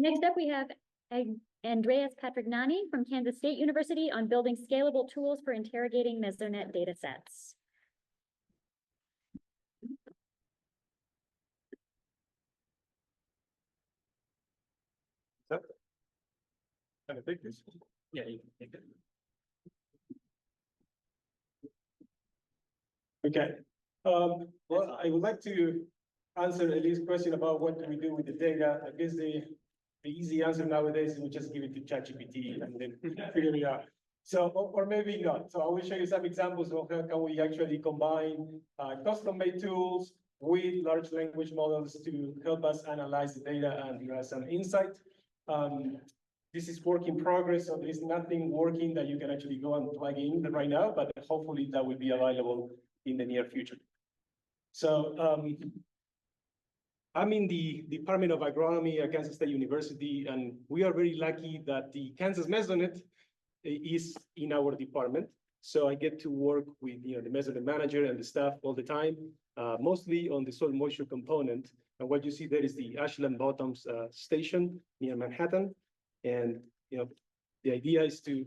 Next up, we have Andreas Patrignani from Kansas State University on building scalable tools for interrogating Mesonet datasets. Can I take this? Yeah, you can take it. Okay. Well, I would like to answer Elie's question about what do we do with the data. I guess the easy answer nowadays is we just give it to ChatGPT and then figure it out. So, or maybe not. So I will show you some examples of how can we actually combine custom-made tools with large language models to help us analyze the data and give us some insight. This is work in progress, so there is nothing working that you can actually go and plug in right now, but hopefully that will be available in the near future. So I'm in the Department of Agronomy at Kansas State University, and we are very lucky that the Kansas Mesonet is in our department. So I get to work with the Mesonet manager and the staff all the time, mostly on the soil moisture component. And what you see there is the Ashland Bottoms station near Manhattan. And the idea is to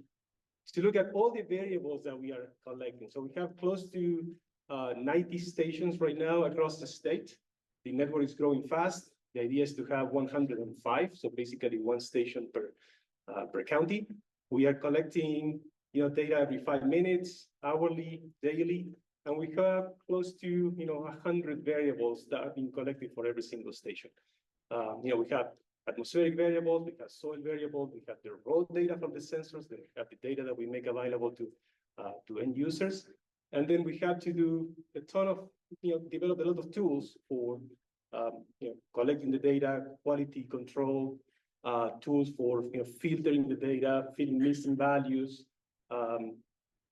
look at all the variables that we are collecting. So we have close to 90 stations right now across the state. The network is growing fast. The idea is to have 105, so basically one station per county. We are collecting data every 5 minutes, hourly, daily, and we have close to 100 variables that are being collected for every single station. We have atmospheric variables, we have soil variables, we have the raw data from the sensors, then we have the data that we make available to end users. And then we have to do a ton of, develop a lot of tools for collecting the data, quality control, tools for filtering the data, filling missing values,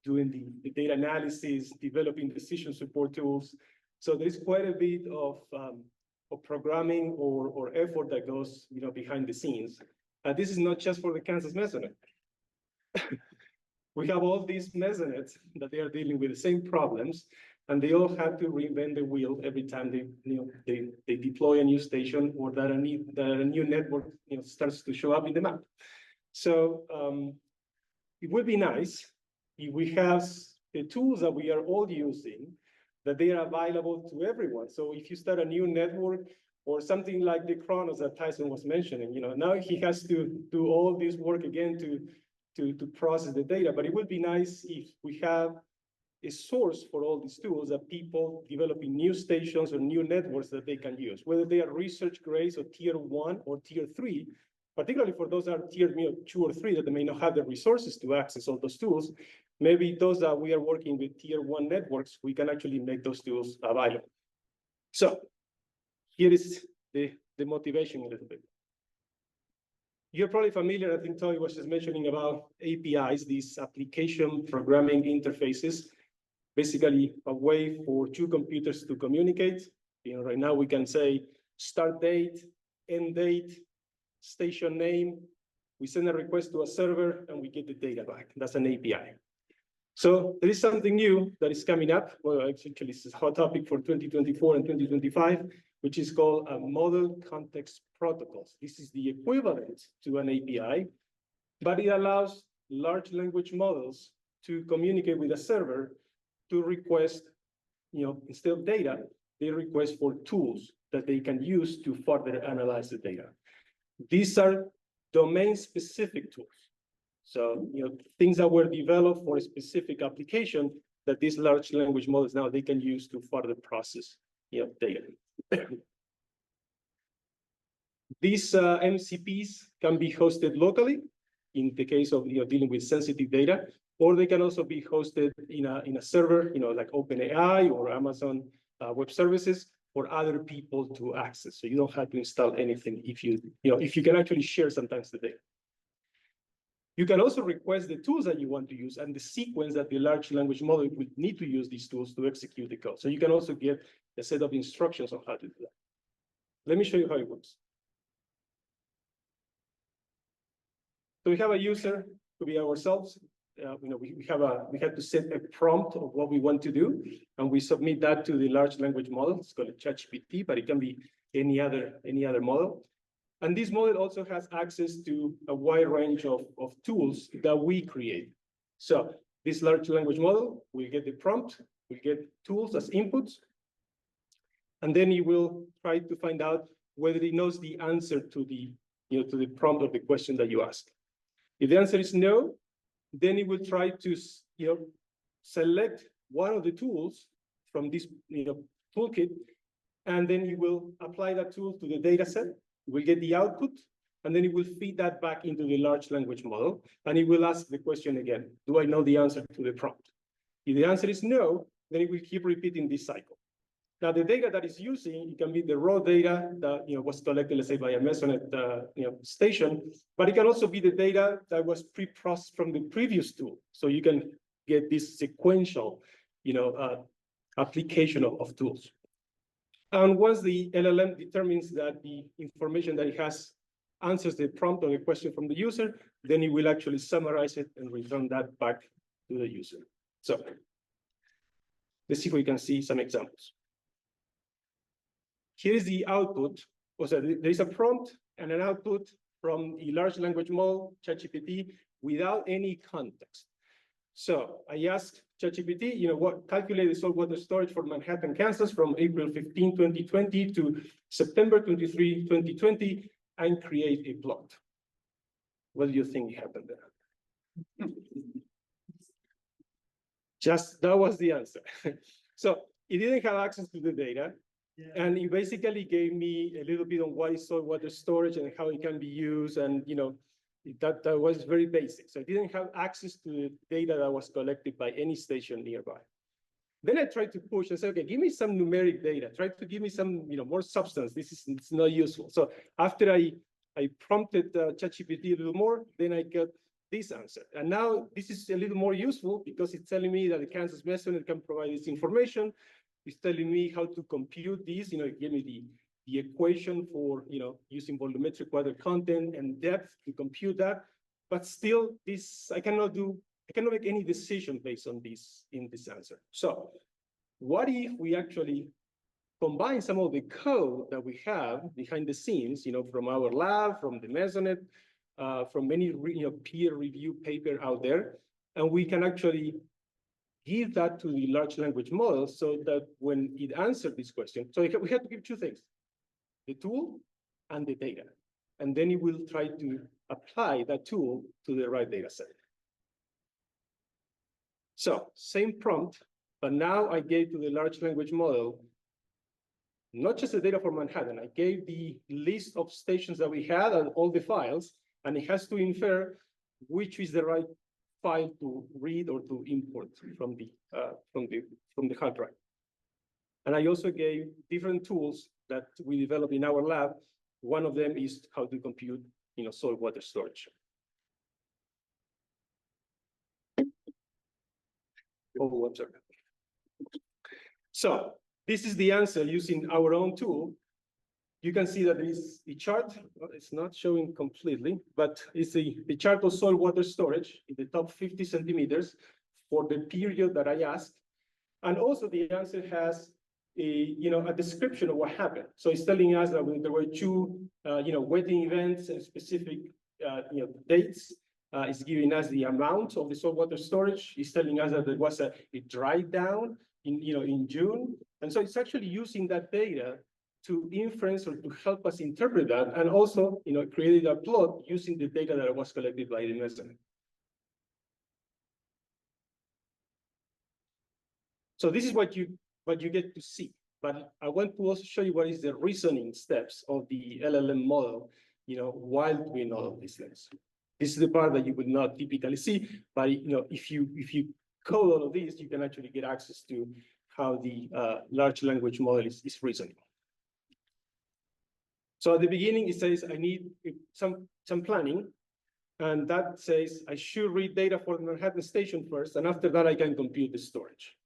doing the data analysis, developing decision support tools. So there's quite a bit of programming or effort that goes behind the scenes. And this is not just for the Kansas Mesonet. We have all these Mesonets that they are dealing with the same problems, and they all have to reinvent the wheel every time they deploy a new station or that a new network starts to show up in the map. So it would be nice if we have the tools that we are all using, that they are available to everyone. So if you start a new network or something like the Chronos that Tyson was mentioning, now he has to do all this work again to process the data. But it would be nice if we have a source for all these tools that people developing new stations or new networks that they can use, whether they are research grades or tier 1 or tier 3, particularly for those that are tier 2 or 3 that they may not have the resources to access all those tools. Maybe those that we are working with tier 1 networks, we can actually make those tools available. So here is the motivation a little bit. You're probably familiar, I think Toby was just mentioning about APIs, these application programming interfaces, basically a way for two computers to communicate. Right now we can say start date, end date, station name. We send a request to a server and we get the data back. That's an API. So there is something new that is coming up. Well, actually, this is a hot topic for 2024 and 2025, which is called a model context protocols. This is the equivalent to an API, but it allows large language models to communicate with a server to request, instead of data, they request for tools that they can use to further analyze the data. These are domain-specific tools. So, things that were developed for a specific application that these large language models now they can use to further process, data. These MCPs can be hosted locally in the case of dealing with sensitive data, or they can also be hosted in a server, like OpenAI or Amazon Web Services for other people to access. So you don't have to install anything if you can actually share sometimes the data. You can also request the tools that you want to use and the sequence that the large language model will need to use these tools to execute the code. So you can also get a set of instructions on how to do that. Let me show you how it works. So we have a user, to be ourselves. We have to set a prompt of what we want to do, and we submit that to the large language model. It's called ChatGPT, but it can be any other model. And this model also has access to a wide range of tools that we create. So this large language model will get the prompt, will get tools as inputs, and then it will try to find out whether it knows the answer to the, to the prompt of the question that you ask. If the answer is no, then it will try to, select one of the tools from this, toolkit, and then it will apply that tool to the data set. We'll get the output, and then it will feed that back into the large language model, and it will ask the question again, do I know the answer to the prompt? If the answer is no, then it will keep repeating this cycle. Now, the data that it's using, it can be the raw data that was collected, let's say, by a Mesonet station, but it can also be the data that was pre-processed from the previous tool. So you can get this sequential, application of tools. And once the LLM determines that the information that it has answers the prompt or the question from the user, then it will actually summarize it and return that back to the user. So let's see if we can see some examples. Here is the output. So there is a prompt and an output from a large language model, ChatGPT, without any context. So I asked ChatGPT, calculate the saltwater storage for Manhattan, Kansas from April 15, 2020 to September 23, 2020, and create a plot. What do you think happened there? Just that was the answer. So it didn't have access to the data. Yeah. And it basically gave me a little bit on what is saltwater storage and how it can be used. And, that was very basic. So I didn't have access to the data that was collected by any station nearby. Then I tried to push and say, okay, give me some numeric data. Try to give me some, more substance. It's not useful. So after I prompted ChatGPT a little more, then I got this answer. And now this is a little more useful because it's telling me that the Kansas Mesonet can provide this information. It's telling me how to compute this. It gave me the equation for, using volumetric water content and depth to compute that. But still, I cannot make any decision based on this in this answer. So what if we actually combine some of the code that we have behind the scenes, from our lab, from the Mesonet, from many peer review paper out there, and we can actually give that to the large language model so that when it answered this question, so we have to give two things, the tool and the data. And then it will try to apply that tool to the right data set. So same prompt, but now I gave to the large language model not just the data for Manhattan, I gave the list of stations that we had and all the files, and it has to infer which is the right file to read or to import from the hard drive. And I also gave different tools that we developed in our lab. One of them is how to compute, soil water storage. Oh, I'm sorry. So this is the answer using our own tool. You can see that there is a chart. Well, it's not showing completely, but it's the chart of soil water storage in the top 50 centimeters for the period that I asked. And also the answer has a description of what happened. So it's telling us that there were two, wetting events and specific, dates. It's giving us the amount of the saltwater storage. It's telling us that there was a dry down in June. And so it's actually using that data to inference or to help us interpret that, and also, created a plot using the data that was collected by the Mesonet. So this is what you get to see. But I want to also show you what is the reasoning steps of the LLM model, while doing all of these things. This is the part that you would not typically see, but if you code all of these, you can actually get access to how the large language model is reasoning. So at the beginning, it says I need some planning, and that says I should read data for the Manhattan station first, and after that I can compute the storage.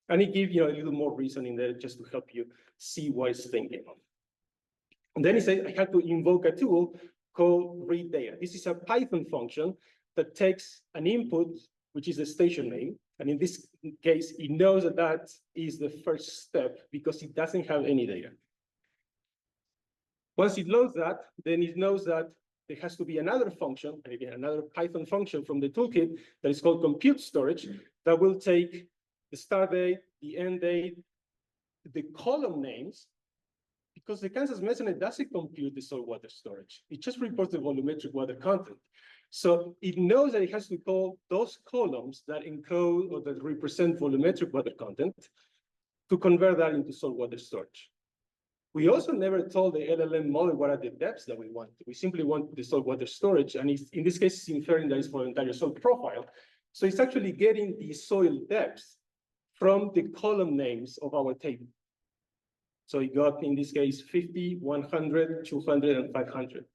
And it gives a little more reasoning there just to help you see what it's thinking. And then it says I have to invoke a tool called read data. This is a Python function that takes an input, which is the station name, and in this case, it knows that that is the first step because it doesn't have any data. Once it loads that, then it knows that there has to be another function, and again, another Python function from the toolkit that is called compute storage that will take the start date, the end date, the column names, because the Kansas Mesonet doesn't compute the soil water storage. It just reports the volumetric water content. So it knows that it has to call those columns that encode or that represent volumetric water content to convert that into soil water storage. We also never told the LLM model what are the depths that we want. We simply want the soil water storage, and in this case, it's inferring that it's for the entire soil profile. So it's actually getting the soil depths from the column names of our table. So it got, in this case, 50, 100, 200, and 500.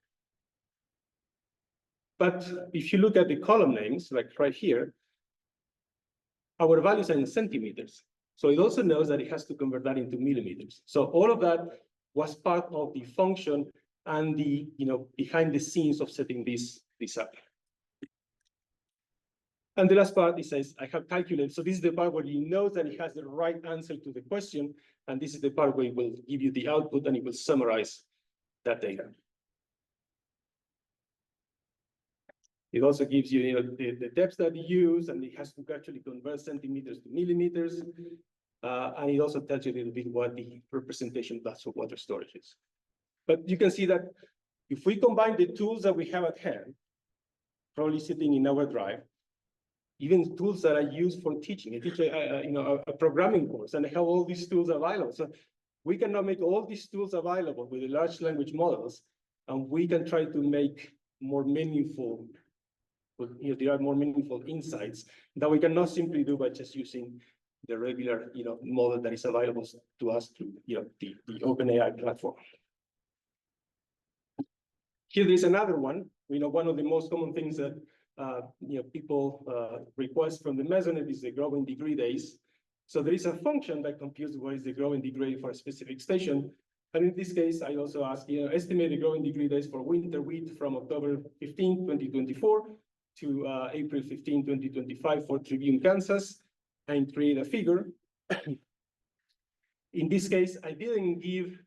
But if you look at the column names, like right here, our values are in centimeters. So it also knows that it has to convert that into millimeters. So all of that was part of the function and the behind the scenes of setting this up. And the last part, it says, I have calculated. So this is the part where you know that it has the right answer to the question. And this is the part where it will give you the output and it will summarize that data. It also gives you, the depths that you use, and it has to actually convert centimeters to millimeters. And it also tells you a little bit what the representation of water storage is. But you can see that if we combine the tools that we have at hand, probably sitting in our drive, even tools that I use for teaching. I teach a programming course, and I have all these tools available. So we can now make all these tools available with the large language models, and we can try to make more meaningful, there are more meaningful insights that we cannot simply do by just using the regular, model that is available to us through, the OpenAI platform. Here is another one. One of the most common things that people request from the Mesonet is the growing degree days. So there is a function that computes what is the growing degree for a specific station. And in this case, I also ask, estimate the growing degree days for winter wheat from October 15, 2024 to April 15, 2025 for Tribune, Kansas, and create a figure. In this case, I didn't give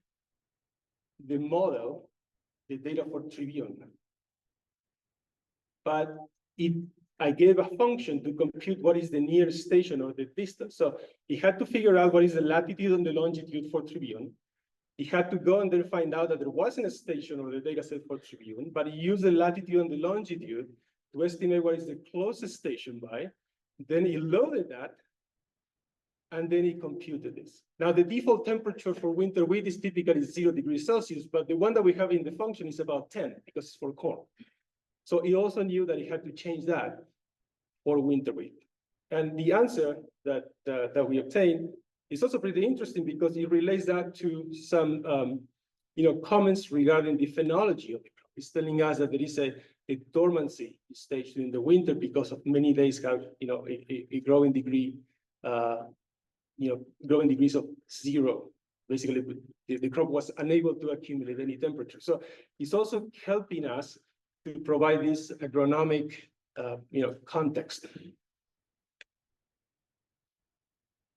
the model the data for Tribune, but I gave a function to compute what is the nearest station or the distance. So it had to figure out what is the latitude and the longitude for Tribune. It had to go and then find out that there wasn't a station or the data set for Tribune, but it used the latitude and the longitude to estimate what is the closest station by. Then it loaded that, and then it computed this. Now, the default temperature for winter wheat is typically 0 degrees Celsius, but the one that we have in the function is about 10 because it's for corn. So it also knew that it had to change that for winter wheat. And the answer that we obtained is also pretty interesting because it relates that to some comments regarding the phenology of the crop. It's telling us that there is a dormancy stage during the winter because of many days have a growing degree, growing degrees of 0. Basically, the crop was unable to accumulate any temperature. So it's also helping us to provide this agronomic, context.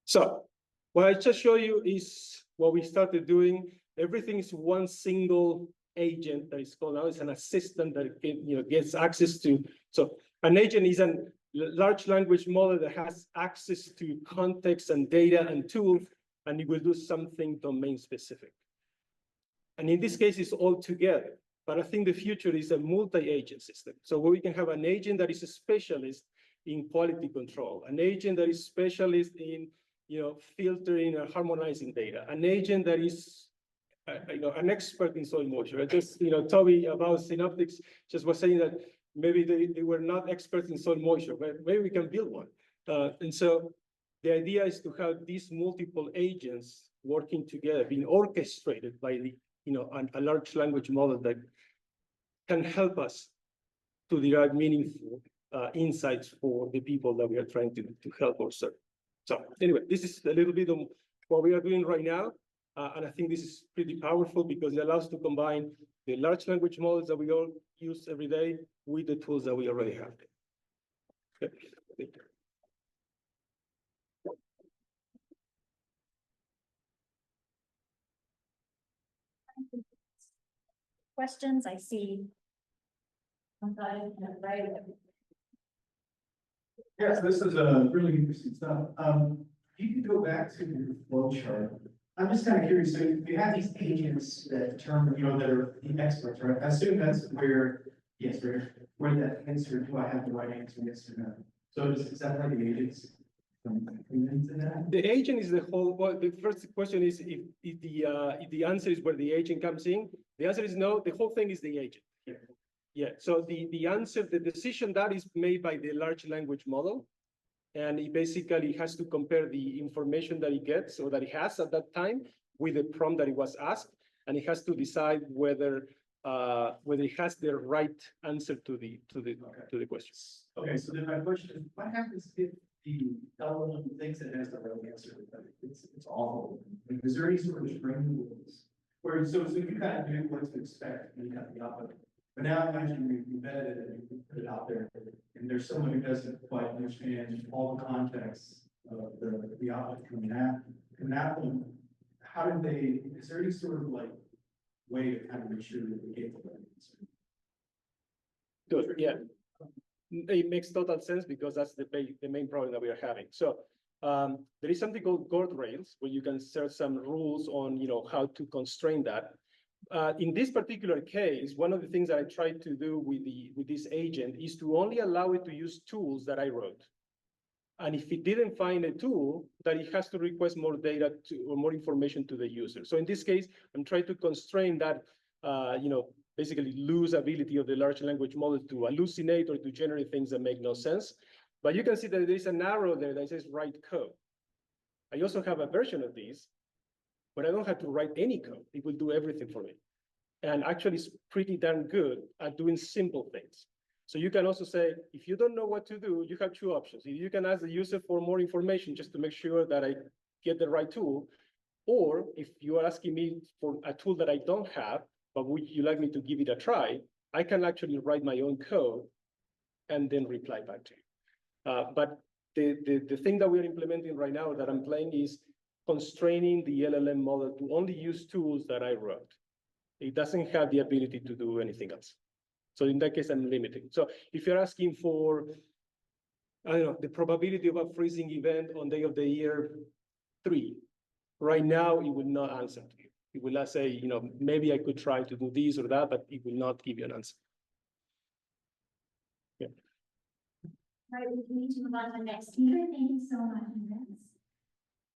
So what I just show you is what we started doing. Everything is one single agent that is called now. It's an assistant that gets access to. So an agent is a large language model that has access to context and data and tools, and it will do something domain specific. And in this case, it's all together. But I think the future is a multi-agent system. So where we can have an agent that is a specialist in quality control, an agent that is specialist in filtering and harmonizing data, an agent that is an expert in soil moisture. Just Toby about synoptics just was saying that maybe they were not experts in soil moisture, but maybe we can build one. And so the idea is to have these multiple agents working together, being orchestrated by the a large language model that can help us to derive meaningful insights for the people that we are trying to help or serve. So anyway, this is a little bit of what we are doing right now. And I think this is pretty powerful because it allows us to combine the large language models that we all use every day with the tools that we already have. Okay. questions. I see. Right. Yes, this is really interesting stuff. You can go back to your flow chart. I'm just kind of curious, so you have these agents that determine, that are the experts, right? I assume that's where, yes, where that answer, do I have the right answer, yes or no? So is that why the agents come into that? The agent is the whole, well, the first question is if the answer is where the agent comes in. The answer is no, the whole thing is the agent. Yeah, so the answer, the decision that is made by the large language model, and it basically has to compare the information that it gets or that it has at that time with the prompt that it was asked, and it has to decide whether it has the right answer to the questions. Okay, so then my question is, what happens if the LLM thinks it has the right answer, but it's awful? Like, is there any sort of training rules? Where so you kind of knew what to expect and you got the output. But now imagine you embedded it and you put it out there, and there's someone who doesn't quite understand all the context of the output coming out. And that one, how did they, is there any sort of like way to kind of make sure that they get the right answer? Good, yeah. It makes total sense because that's the main problem that we are having. So there is something called guardrails where you can set some rules on how to constrain that. In this particular case, one of the things that I tried to do with this agent is to only allow it to use tools that I wrote. And if it didn't find a tool, that it has to request more data or more information to the user. So in this case, I'm trying to constrain that, basically loose ability of the large language model to hallucinate or to generate things that make no sense. But you can see that there is an arrow there that says write code. I also have a version of this, but I don't have to write any code. It will do everything for me. And actually it's pretty darn good at doing simple things. So you can also say, if you don't know what to do, you have two options. You can ask the user for more information just to make sure that I get the right tool. Or if you are asking me for a tool that I don't have, but would you like me to give it a try, I can actually write my own code and then reply back to you. But the thing that we're implementing right now that I'm playing is constraining the LLM model to only use tools that I wrote. It doesn't have the ability to do anything else. So in that case, I'm limiting. So if you're asking for, I don't know, the probability of a freezing event on day of the year 3, right now, it will not answer to you. It will not say, maybe I could try to do this or that, but it will not give you an answer. Yeah. All right, we need to move on to the next speaker. Thank you so much.